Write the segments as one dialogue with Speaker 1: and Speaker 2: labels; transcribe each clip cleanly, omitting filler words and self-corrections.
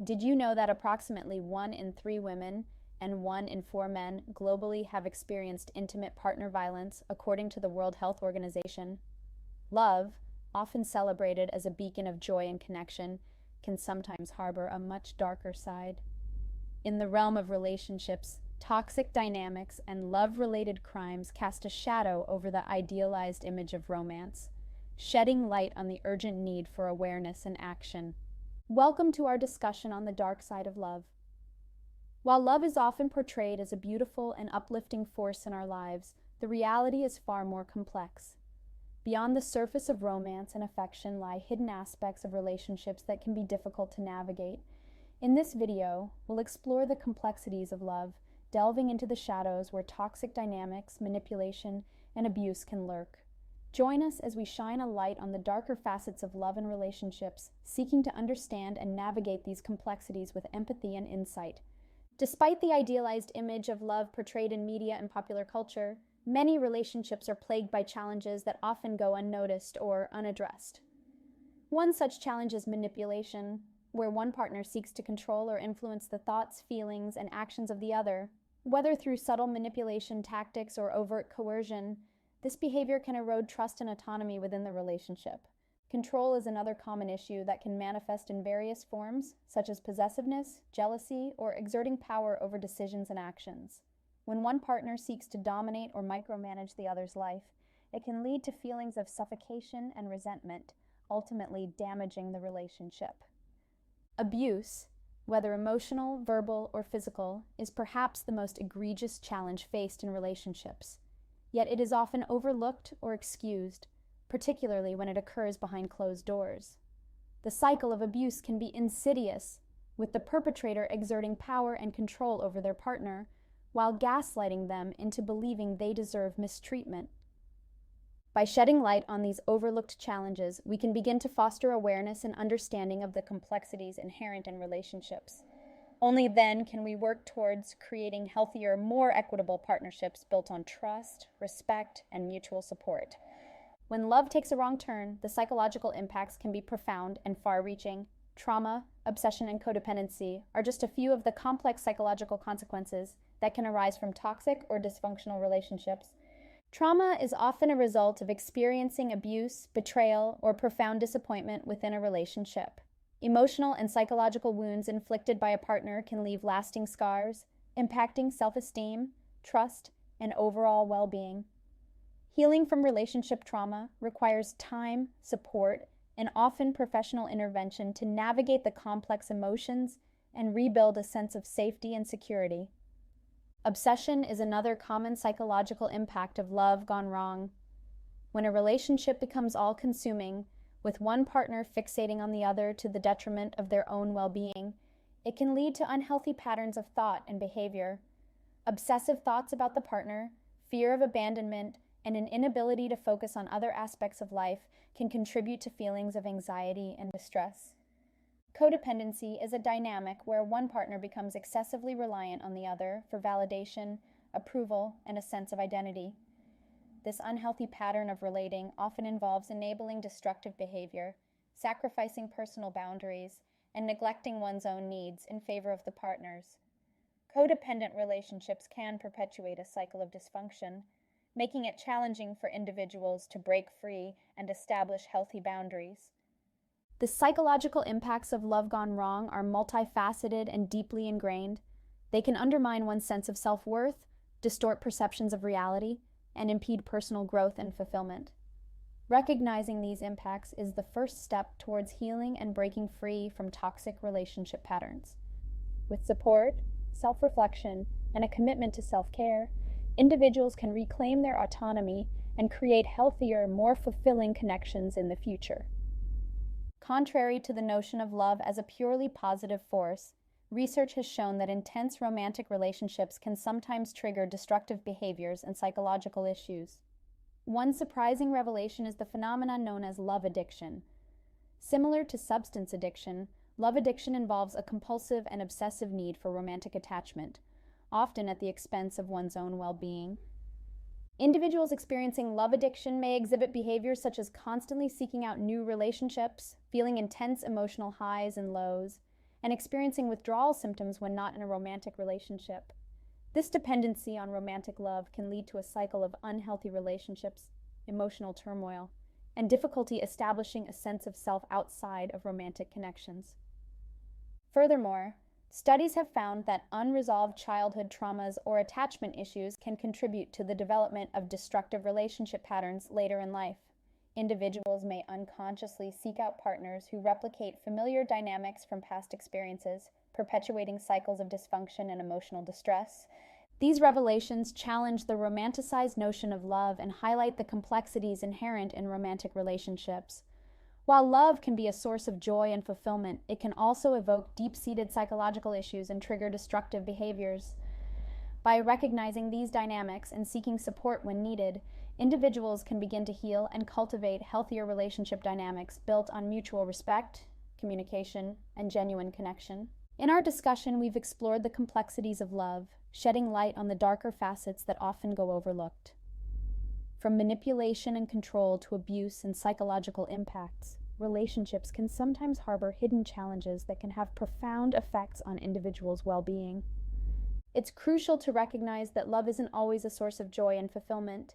Speaker 1: Did you know that approximately 1 in 3 women and 1 in 4 men globally have experienced intimate partner violence, according to the World Health Organization? Love, often celebrated as a beacon of joy and connection, can sometimes harbor a much darker side. In the realm of relationships, toxic dynamics and love-related crimes cast a shadow over the idealized image of romance, shedding light on the urgent need for awareness and action. Welcome to our discussion on the dark side of love. While love is often portrayed as a beautiful and uplifting force in our lives, the reality is far more complex. Beyond the surface of romance and affection lie hidden aspects of relationships that can be difficult to navigate. In this video, we'll explore the complexities of love, delving into the shadows where toxic dynamics, manipulation, and abuse can lurk. Join us as we shine a light on the darker facets of love and relationships, seeking to understand and navigate these complexities with empathy and insight. Despite the idealized image of love portrayed in media and popular culture, many relationships are plagued by challenges that often go unnoticed or unaddressed. One such challenge is manipulation, where one partner seeks to control or influence the thoughts, feelings, and actions of the other. Whether through subtle manipulation tactics or overt coercion, this behavior can erode trust and autonomy within the relationship. Control is another common issue that can manifest in various forms, such as possessiveness, jealousy, or exerting power over decisions and actions. When one partner seeks to dominate or micromanage the other's life, it can lead to feelings of suffocation and resentment, ultimately damaging the relationship. Abuse, whether emotional, verbal, or physical, is perhaps the most egregious challenge faced in relationships. Yet it is often overlooked or excused, particularly when it occurs behind closed doors. The cycle of abuse can be insidious, with the perpetrator exerting power and control over their partner, while gaslighting them into believing they deserve mistreatment. By shedding light on these overlooked challenges, we can begin to foster awareness and understanding of the complexities inherent in relationships. Only then can we work towards creating healthier, more equitable partnerships built on trust, respect, and mutual support. When love takes a wrong turn, the psychological impacts can be profound and far-reaching. Trauma, obsession, and codependency are just a few of the complex psychological consequences that can arise from toxic or dysfunctional relationships. Trauma is often a result of experiencing abuse, betrayal, or profound disappointment within a relationship. Emotional and psychological wounds inflicted by a partner can leave lasting scars, impacting self-esteem, trust, and overall well-being. Healing from relationship trauma requires time, support, and often professional intervention to navigate the complex emotions and rebuild a sense of safety and security. Obsession is another common psychological impact of love gone wrong. When a relationship becomes all-consuming, with one partner fixating on the other to the detriment of their own well-being, it can lead to unhealthy patterns of thought and behavior. Obsessive thoughts about the partner, fear of abandonment, and an inability to focus on other aspects of life can contribute to feelings of anxiety and distress. Codependency is a dynamic where one partner becomes excessively reliant on the other for validation, approval, and a sense of identity. This unhealthy pattern of relating often involves enabling destructive behavior, sacrificing personal boundaries, and neglecting one's own needs in favor of the partner's. Codependent relationships can perpetuate a cycle of dysfunction, making it challenging for individuals to break free and establish healthy boundaries. The psychological impacts of love gone wrong are multifaceted and deeply ingrained. They can undermine one's sense of self-worth, distort perceptions of reality, and impede personal growth and fulfillment. Recognizing these impacts is the first step towards healing and breaking free from toxic relationship patterns. With support, self-reflection, and a commitment to self-care, individuals can reclaim their autonomy and create healthier, more fulfilling connections in the future. Contrary to the notion of love as a purely positive force, research has shown that intense romantic relationships can sometimes trigger destructive behaviors and psychological issues. One surprising revelation is the phenomenon known as love addiction. Similar to substance addiction, love addiction involves a compulsive and obsessive need for romantic attachment, often at the expense of one's own well-being. Individuals experiencing love addiction may exhibit behaviors such as constantly seeking out new relationships, feeling intense emotional highs and lows, and experiencing withdrawal symptoms when not in a romantic relationship. This dependency on romantic love can lead to a cycle of unhealthy relationships, emotional turmoil, and difficulty establishing a sense of self outside of romantic connections. Furthermore, studies have found that unresolved childhood traumas or attachment issues can contribute to the development of destructive relationship patterns later in life. Individuals may unconsciously seek out partners who replicate familiar dynamics from past experiences, perpetuating cycles of dysfunction and emotional distress. These revelations challenge the romanticized notion of love and highlight the complexities inherent in romantic relationships. While love can be a source of joy and fulfillment, it can also evoke deep-seated psychological issues and trigger destructive behaviors. By recognizing these dynamics and seeking support when needed, individuals can begin to heal and cultivate healthier relationship dynamics built on mutual respect, communication, and genuine connection. In our discussion, we've explored the complexities of love, shedding light on the darker facets that often go overlooked. From manipulation and control to abuse and psychological impacts, relationships can sometimes harbor hidden challenges that can have profound effects on individuals' well-being. It's crucial to recognize that love isn't always a source of joy and fulfillment.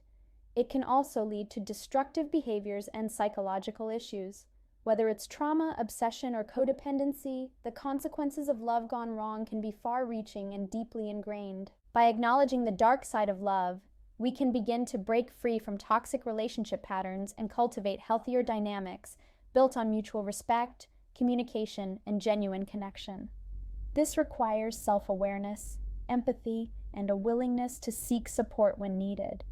Speaker 1: It can also lead to destructive behaviors and psychological issues. Whether it's trauma, obsession, or codependency, the consequences of love gone wrong can be far-reaching and deeply ingrained. By acknowledging the dark side of love, we can begin to break free from toxic relationship patterns and cultivate healthier dynamics built on mutual respect, communication, and genuine connection. This requires self-awareness, empathy, and a willingness to seek support when needed.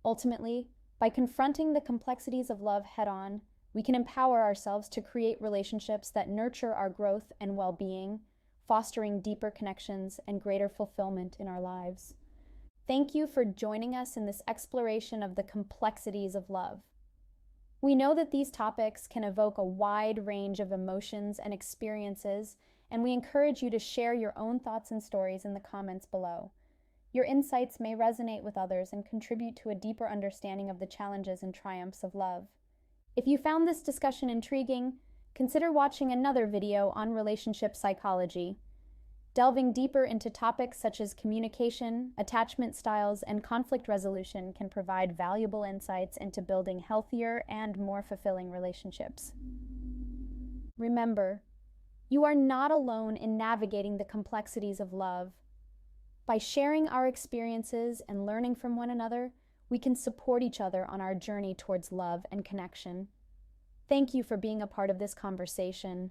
Speaker 1: Ultimately, by confronting the complexities of love head-on, we can empower ourselves to create relationships that nurture our growth and well-being, fostering deeper connections and greater fulfillment in our lives. Thank you for joining us in this exploration of the complexities of love. We know that these topics can evoke a wide range of emotions and experiences, and we encourage you to share your own thoughts and stories in the comments below. Your insights may resonate with others and contribute to a deeper understanding of the challenges and triumphs of love. If you found this discussion intriguing, consider watching another video on relationship psychology. Delving deeper into topics such as communication, attachment styles, and conflict resolution can provide valuable insights into building healthier and more fulfilling relationships. Remember, you are not alone in navigating the complexities of love. By sharing our experiences and learning from one another, we can support each other on our journey towards love and connection. Thank you for being a part of this conversation.